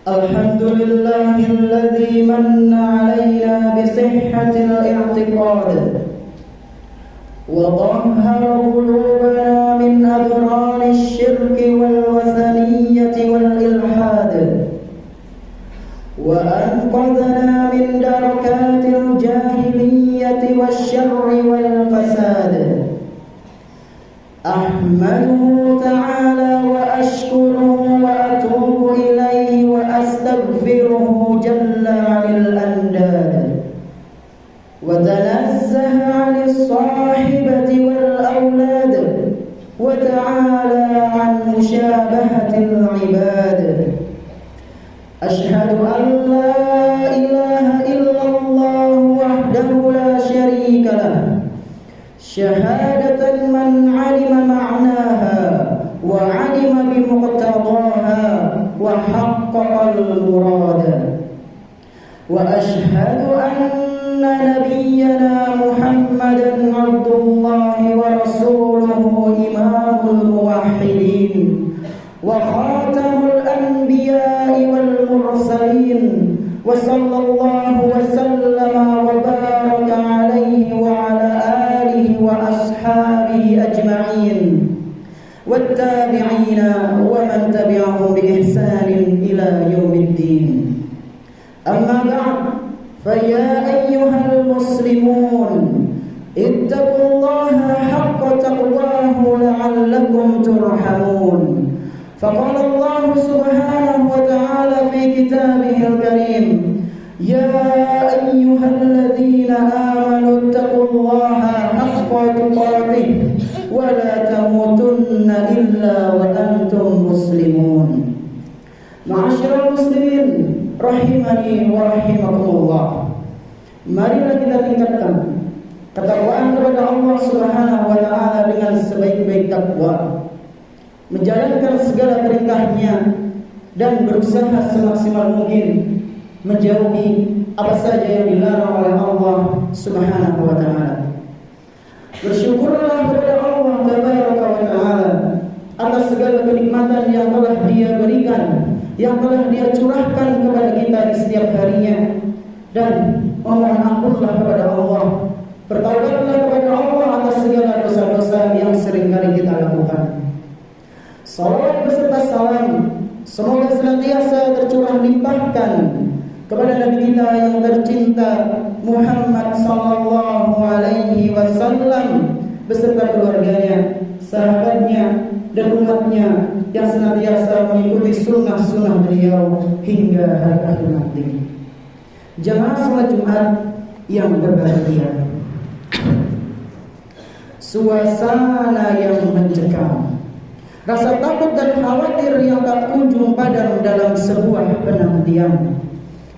Alhamdulillahilladzi manna 'alaina bi sihhatil i'tiqad wa tahhara qulubana min adranish syirki wal wasaniyyati wal ilhad wa anqadhana min darakatil jahiliyyati wasyarri wal fasad. Ahmaduhu ta'ala wa ashkuruhu wa atubu ilaihi wa astaghfiruhu jalla 'anil andad wa tanazzaha 'anis sahibati wal awlad wa ta'ala 'an musyabahatil 'ibad. Ashhadu an la ilaha illallah wahdahu la syarika lah syahadatan man 'alima ma'naha wa 'alima bimuqtadaha wa haqqaqal murada. Wa ashhadu anna nabiyyana Muhammadan 'abdullahi wa rasuluhu imamul muwahhidin wa khatamul anbiya'i wal mursalin wa sallallahu wa sallama wa baraka 'alaihi wa 'ala wa ashabihi ajma'in wattabi'ina wa man tabi'ahum bi ihsanin ila yaumiddin. Amma ba'd, fa ya ayyuhal muslimun ittaqullaha haqqa taqwahu la'allakum turhamun. Faqala Allah subhanahu wa ta'ala fi kitabihil karim, ya ayyuhalladzina amanu ittaqullaha haqqa tuqatih wa la tamutunna illa wa antum muslimun. Ma'asyiral muslimin rahimani wa rahimakumullah. Marilah kita tingkatkan ketakwaan kepada Allah Subhanahu wa taala dengan sebaik-baik takwa, menjalankan segala perintahnya dan berusaha semaksimal mungkin menjauhi apa saja yang dilarang oleh Allah Subhanahu wa taala. Bersyukurlah kepada Allah Tabaraka wa taala atas segala kenikmatan yang telah Dia berikan, yang telah Dia curahkan kepada kita di setiap harinya, dan memohon ampunlah kepada Allah, bertaubatlah kepada Allah atas segala dosa-dosa yang seringkali kita lakukan. Salawat beserta salam semoga senantiasa tercurah limpahkan kepada Nabi kita yang tercinta Muhammad sallallahu alaihi wasallam beserta keluarganya, sahabatnya, dan umatnya yang senantiasa mengikuti sunnah-sunnah beliau hingga hari akhir nanti. Jamaah salat Jumat yang berbahagia, suasana yang mencekam, rasa takut dan khawatir yang tak kunjung padam dalam sebuah penantian,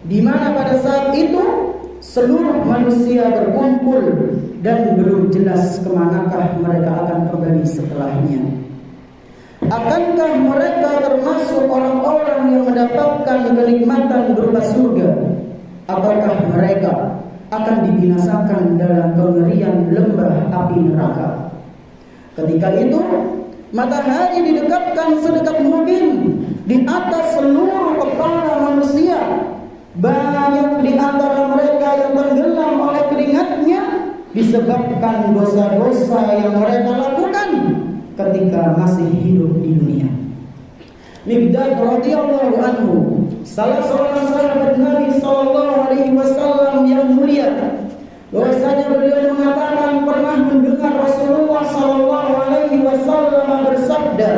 di mana pada saat itu seluruh manusia berkumpul dan belum jelas kemanakah mereka akan kembali setelahnya. Akankah mereka termasuk orang-orang yang mendapatkan kenikmatan berupa surga? Apakah mereka akan dibinasakan dalam kengerian lembah api neraka? Ketika itu matahari didekatkan sedekat mungkin di atas seluruh kepala manusia. Banyak di antara mereka yang tenggelam oleh keringatnya disebabkan dosa-dosa yang mereka lakukan ketika masih hidup di dunia. Miqdad radhiyallahu anhu, salah seorang sahabat Nabi sallallahu alaihi wasallam yang mulia, bahwasanya beliau mengatakan pernah mendengar Rasulullah sallallahu alaihi wasallam bersabda,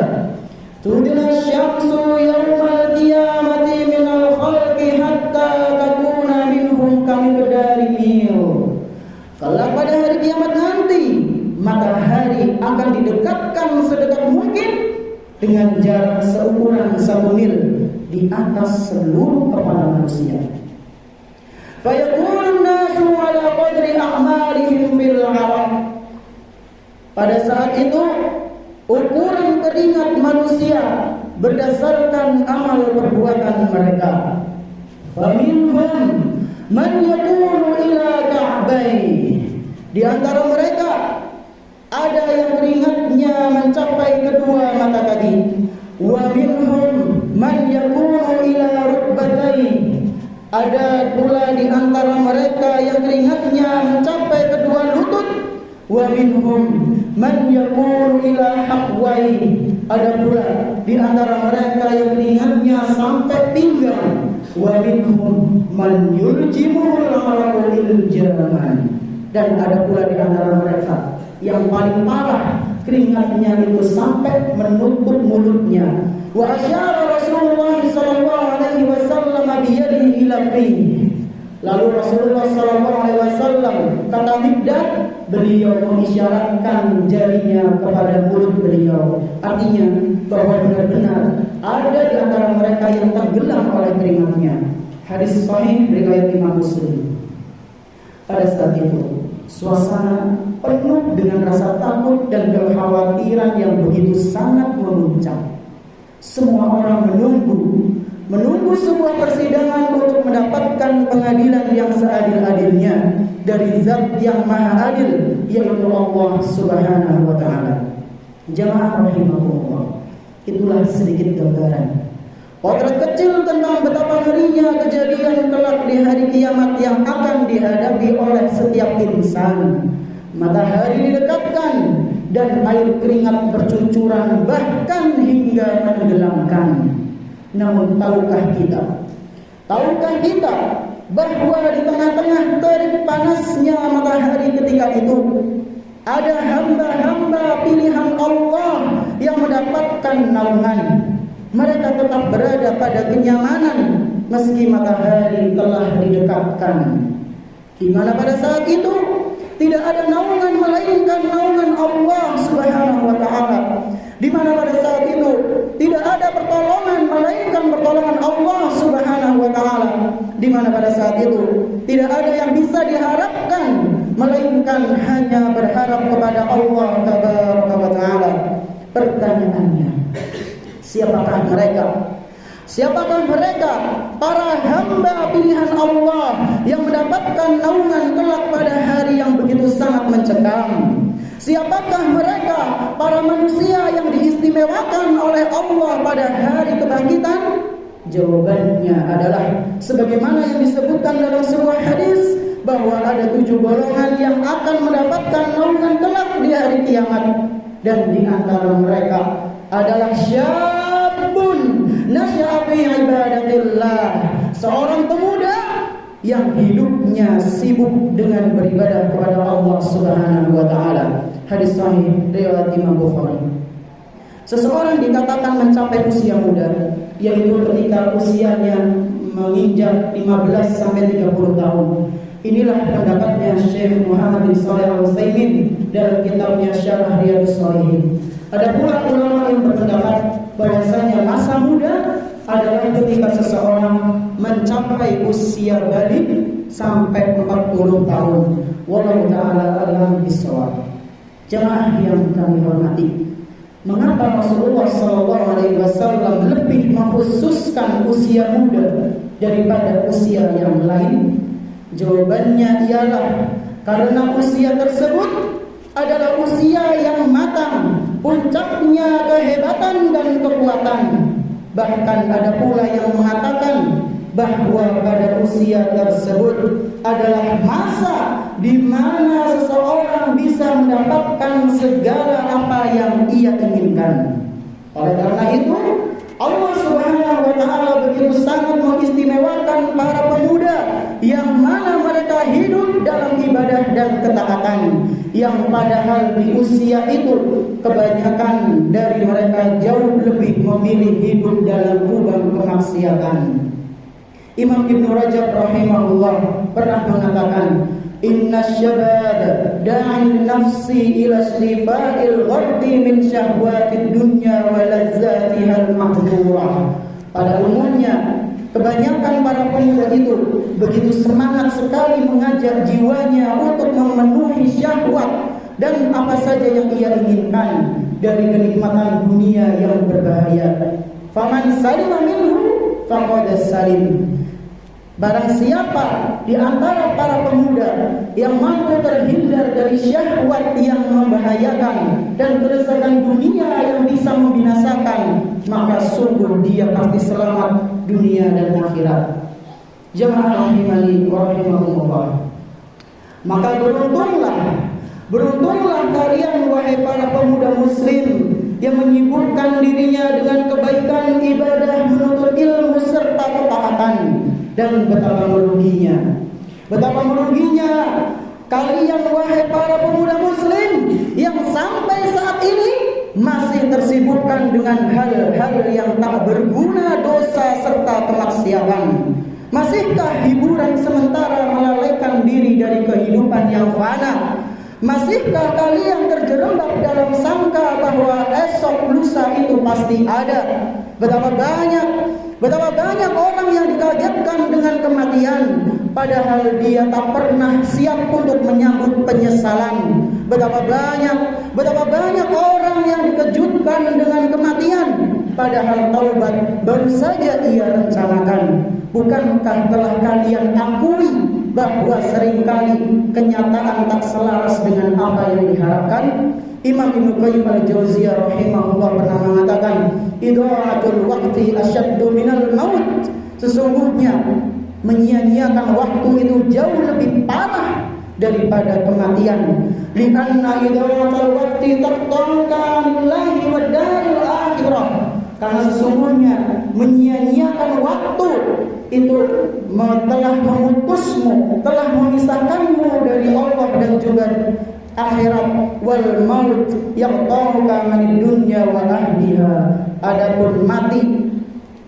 "Tudna syamsu yaumal qiyamati minal khalqi hatta takuna minhum kamiqdari mil." Kelak pada hari kiamat nanti, matahari akan didekatkan sedekat mungkin dengan jarak seukuran 1 mil di atas seluruh kepala manusia. Fayaqulun nasu ala qadri a'malihim fil 'arab. Pada saat itu ukuran keringat manusia berdasarkan amal perbuatan mereka. Faminhum man yaqulu ila ka'bai. Di antara mereka ada yang keringatnya mencapai kedua mata kaki. Wa minhum man yaqulu ila rukbatayhi. keringatnya mencapai kedua lutut. Wa minhum man yaqulu ila haqwai. Ada pula di antara mereka yang keringatnya sampai pinggang. Wa minhum man yuljimuhul araqu iljaman. Dan ada pula di antara mereka yang paling parah, keringatnya itu sampai menutup mulutnya. Wa asyara Rasulullah sallallahu alaihi wasallam biyadihi ila fihi. Lalu Rasulullah sallallahu alaihi wasallam kata Miqdad, beliau mengisyaratkan jarinya kepada mulut beliau. Artinya bahwa benar-benar ada di antara mereka yang tenggelam oleh keringatnya. Hadis sahih riwayat Imam Muslim. Pada saat itu suasana penuh dengan rasa takut dan kekhawatiran yang begitu sangat memuncak. Semua orang menunggu sebuah persidangan untuk mendapatkan pengadilan yang seadil-adilnya dari Zat yang Maha Adil, yaitu Allah Subhanahu wa taala. Jamaah rahimakumullah, itulah sedikit gambaran potret kecil tentang betapa ngerinya kejadian kelak di hari kiamat yang akan dihadapi oleh setiap insan. Matahari didekatkan dan air keringat bercucuran bahkan hingga menenggelamkan. Namun tahukah kita bahwa di tengah-tengah terik panasnya matahari ketika itu ada hamba-hamba pilihan Allah yang mendapatkan naungan. Mereka tetap berada pada kenyamanan meski matahari telah didekatkan. Di mana pada saat itu tidak ada naungan melainkan naungan Allah Subhanahu wa taala. Di mana pada saat itu tidak ada pertolongan melainkan pertolongan Allah Subhanahu wa taala. Di mana pada saat itu tidak ada yang bisa diharapkan melainkan hanya berharap kepada Allah Tabaraka wa taala. Pertanyaannya, siapakah mereka? Siapakah mereka para hamba pilihan Allah yang mendapatkan naungan kelak pada hari yang begitu sangat mencekam? Siapakah mereka para manusia yang diistimewakan oleh Allah pada hari kebangkitan? Jawabannya adalah sebagaimana yang disebutkan dalam sebuah hadis bahwa ada 7 golongan yang akan mendapatkan naungan kelak di hari kiamat, dan di antara mereka adalah syabun nasya'a fi ibadatillah, seorang pemuda yang hidupnya sibuk dengan beribadah kepada Allah Subhanahu wa taala. Hadis sahih riwayat Imam Bukhari. Seseorang dikatakan mencapai usia muda, yaitu ketika usianya menginjak 15 sampai 30 tahun. Inilah pendapatnya Syekh Muhammad bin Shalih Al-Utsaimin dalam kitabnya Syarah Riyadhus Shalihin. Ada pula ulama yang berpendapat bahwasanya masa muda adalah ketika seseorang mencapai usia balik sampai 40 tahun. Wallahu ta'ala a'lam bishawab. Jemaah yang kami hormati, mengapa Rasulullah SAW lebih mengkhususkan usia muda daripada usia yang lain? Jawabannya ialah karena usia tersebut adalah usia yang matang, puncaknya kehebatan dan kekuatan. Bahkan ada pula yang mengatakan bahwa pada usia tersebut adalah masa di mana seseorang bisa mendapatkan segala apa yang ia inginkan. Oleh karena itu, Allah Subhanahu wa taala begitu sangat mengistimewakan para pemuda yang mana mereka hidup dalam ibadah dan ketaatan, yang padahal di usia itu kebanyakan dari mereka jauh lebih memilih hidup dalam lubang kemaksiatan. Imam Ibn Rajab rahimahullah pernah mengatakan, inna syabab da'in nafsi ila istifa'il ghardi min syahwatid dunya wa lazzatihal mahdhurah. Pada umumnya kebanyakan para pemuda itu begitu semangat sekali mengajak jiwanya untuk memenuhi syahwat dan apa saja yang ia inginkan dari kenikmatan dunia yang berbahaya. Faman salima minhu faqad salim. Barang siapa di antara para pemuda yang mampu terhindar dari syahwat yang membahayakan dan keresahan dunia yang bisa membinasakan, maka sungguh dia pasti selamat dunia dan akhirat. Jamaah rahimani wa rahimakumullah. Maka beruntunglah kalian wahai para pemuda muslim yang menyibukkan dirinya dengan kebaikan, ibadah, menuntut ilmu serta ketaatan. Dan betapa meruginya kalian wahai para pemuda muslim yang sampai saat ini masih tersibukkan dengan hal-hal yang tak berguna, dosa serta kemaksiatan. Masihkah hiburan sementara melalaikan diri dari kehidupan yang fana? Masihkah kalian terjerembab dalam sangka bahwa esok lusa itu pasti ada? Betapa banyak orang yang dikagetkan dengan kematian, padahal dia tak pernah siap untuk menyambut penyesalan. Betapa banyak orang yang dikejutkan dengan kematian, padahal taubat baru saja ia rencanakan. Bukankah telah kalian akui bahwa seringkali kenyataan tak selaras dengan apa yang diharapkan? Imam Ibnu Qayyim al-Jauziyah rahimahullah pernah mengatakan, idha'atul waqti asyaddu minal maut. Sesungguhnya menyia-nyiakan waktu itu jauh lebih parah daripada kematian. Li'anna idha'atul waqti taqta'uka anillahi wa daril akhirah. Karena sesungguhnya menyia-nyiakan waktu itu telah memutusmu, telah memisahkanmu dari Allah dan juga akhirat. Wal maut yaqta'uka manid dunya wa ahliha. Adapun mati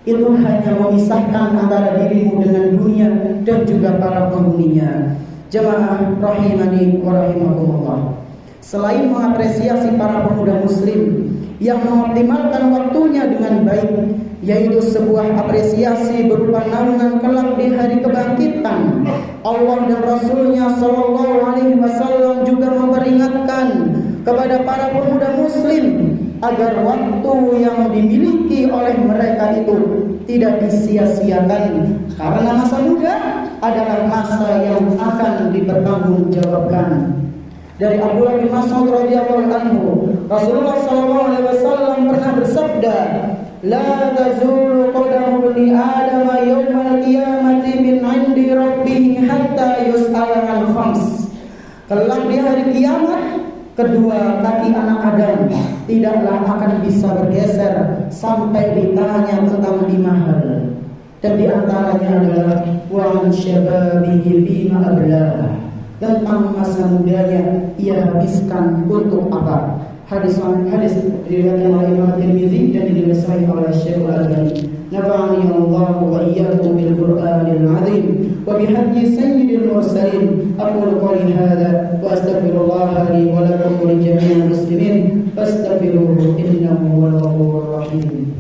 itu hanya memisahkan antara dirimu dengan dunia dan juga para penghuninya. Jamaah rahimani wa rahimakumullah. Selain mengapresiasi para pemuda muslim yang mengoptimalkan waktunya dengan baik, yaitu sebuah apresiasi berupa naungan kelak di hari kebangkitan, Allah dan Rasulnya Shallallahu Alaihi Wasallam juga memperingatkan kepada para pemuda muslim agar waktu yang dimiliki oleh mereka itu tidak disia-siakan, karena masa muda adalah masa yang akan dipertanggungjawabkan. Dari Abdullah bin Mas'ud radhiyallahu anhu, Rasulullah sallallahu alaihi wasallam pernah bersabda, "La tazulu qadamu ibni Adam yawmal qiyamati min 'indi rabbih hatta yus'ala an khams." Kelak di hari kiamat, kedua kaki anak Adam tidaklah akan bisa bergeser sampai ditanya tentang 5 hal. Dan di antaranya adalah wa an syababihi fima ablah. Tentang masa mudanya ia habiskan untuk apa? Hadis diriwayatkan oleh Imam Tirmidzi dan dinasai oleh Syekh Al-Albani. Nafa'ani Allah wa iyyakum bil Qur'anil 'azim wa bi hadyi sayyidil mursalin. Aqulu qawli hadza wa astaghfirullah li wa lakum wa li jami'il muslimin fastaghfiruhu innahu huwal ghafurur rahim.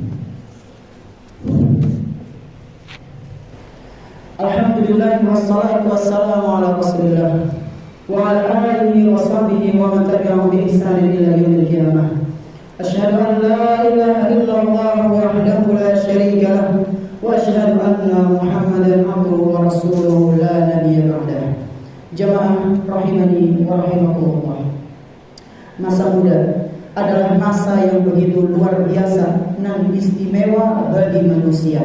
Alhamdulillah wassalatu wassalamu ala Rasulillah wa ala alihi wa sahbihi wa man tabi'ahum bi ihsan ila yaumil qiyamah. Asyhadu an la ilaha illallah wahdahu la syarika lah wa asyhadu anna Muhammadan abduhu wa rasuluhu la nabiyya ba'dah. Jamaah rahimani wa rahimakumullah. Masa muda adalah masa yang begitu luar biasa dan istimewa bagi manusia.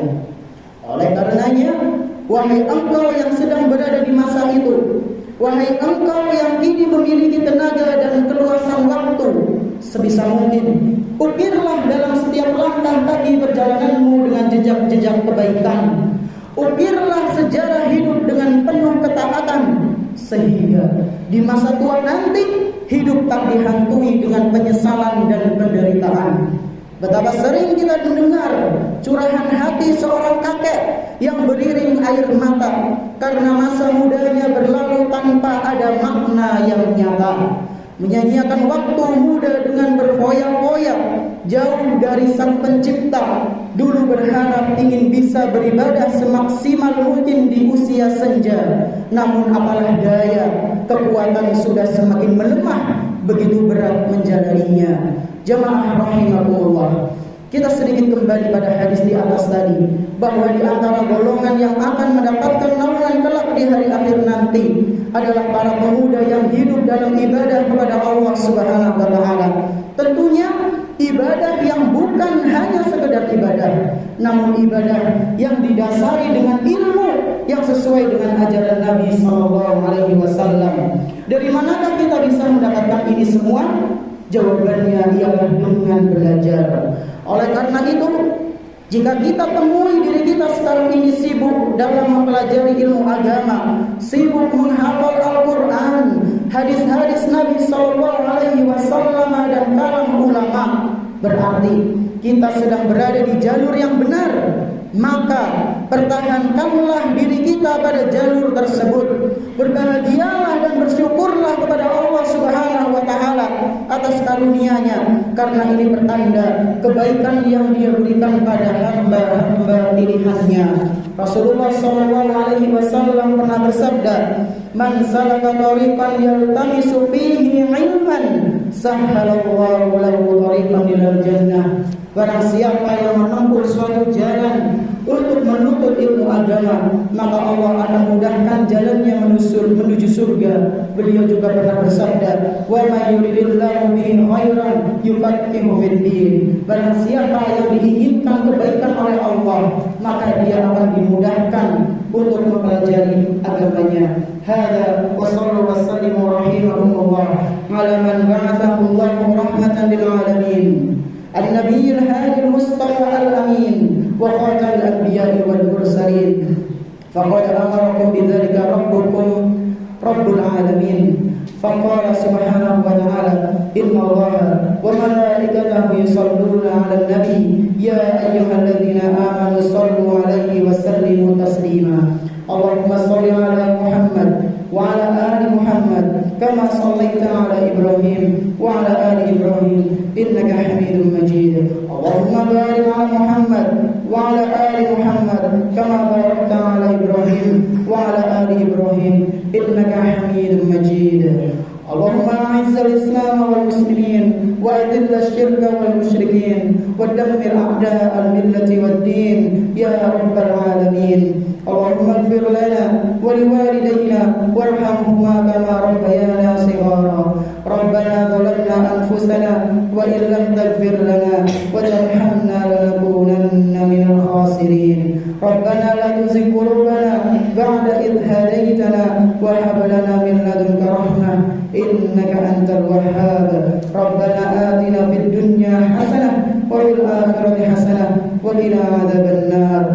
Oleh karenanya, wahai engkau yang sedang berada di masa itu, wahai engkau yang kini memiliki tenaga dan keluasan waktu, sebisa mungkin ukirlah dalam setiap langkah kaki perjalananmu dengan jejak-jejak kebaikan. Ukirlah sejarah hidup dengan penuh ketaatan, sehingga di masa tua nanti hidup tak dihantui dengan penyesalan dan penderitaan. Betapa sering kita mendengar curahan hati seorang kakek yang beriring air mata karena masa mudanya berlalu tanpa ada makna yang nyata. Menyanyiakan waktu muda dengan berfoya-foya jauh dari Sang Pencipta. Dulu berharap ingin bisa beribadah semaksimal mungkin di usia senja, namun apalah daya, kekuatan sudah semakin melemah, begitu berat menjalaninya. Jamaah rahimakumullah, kita sedikit kembali pada hadis di atas tadi, bahwa di antara golongan yang akan mendapatkan naungan kelak di hari akhir nanti adalah para pemuda yang hidup dalam ibadah kepada Allah Subhanahu wa taala. Tentunya ibadah yang bukan hanya sekedar ibadah, namun ibadah yang didasari dengan ilmu, yang sesuai dengan ajaran Nabi Sallallahu Alaihi Wasallam. Dari manakah kita bisa mendapatkan ini semua? Jawabannya ialah dengan belajar. Oleh karena itu, jika kita temui diri kita sekarang ini sibuk dalam mempelajari ilmu agama, sibuk menghafal Al-Quran, hadis-hadis Nabi Sallallahu Alaihi Wasallam dan kalam ulama, berarti kita sedang berada di jalur yang benar. Maka pertahankanlah diri kita pada jalur tersebut. Berbahagialah dan bersyukurlah kepada Allah Subhanahu wa taala atas karunia-Nya, karena ini pertanda kebaikan yang Dia berikan pada hamba-hamba pilihan-Nya. Rasulullah sallallahu alaihi wasallam pernah bersabda, "Man salaka tariqan yaltamisu fihi 'ilman, sahhalallahu lahu tariqan ilal jannah." Barang siapa yang menempuh suatu jalan untuk menuntut ilmu agama, maka Allah akan mudahkan jalannya menuju surga. Beliau juga pernah bersabda, "Wa may yuridillahu bihi khairan yufaqihu fid din." Barang siapa yang diinginkan kebaikan oleh Allah, maka dia akan dimudahkan untuk mempelajari agamanya. Hada wa sallallahu wa sallimu rahimahumullah ala man ba'athahu Allahu rahmatan lil alamin. النبي الهادي المصطفى الأمين وخاتم الأنبياء والمرسلين، فقد أمركم بذلك ربكم رب العالمين، فقال سبحانه وتعالى: إن الله وملائكته يصلون على النبي يا أيها الذين آمنوا صلوا عليه وسلموا تسليما. اللهم صل على محمد وعلى آل محمد كما صليت على إبراهيم وعلى آل إبراهيم إنك حميد مجيد. اللهم بارك على محمد وعلى آل محمد كما باركت على إبراهيم وعلى آل إبراهيم إنك حميد مجيد. اللهم أعز الإسلام والمسلمين وأذل الشرك والمشركين ودمر أعداء الملة والدين يا رب العالمين. اللهم اغفر لنا ولوالدينا وارحمهما كما ربيانا صغارا. ربنا ظلمنا أنفسنا وإن لم تغفر لنا وترحمنا لنكونن من الخاسرين. ربنا لا تزغ قلوبنا بعد إذ هديتنا وهب لنا من لدنك رحمة إنك أنت الوهاب. ربنا آتنا في الدنيا حسنة وفي الآخرة حسنة وقنا عذاب النار.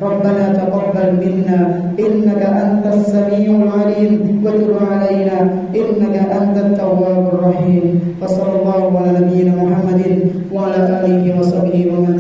ربنا تقبل منا إنك أنت السميع العليم وتب علينا إنك أنت التواب الرحيم. وصلى الله على نبينا محمد وعلى آله وصحبه ومن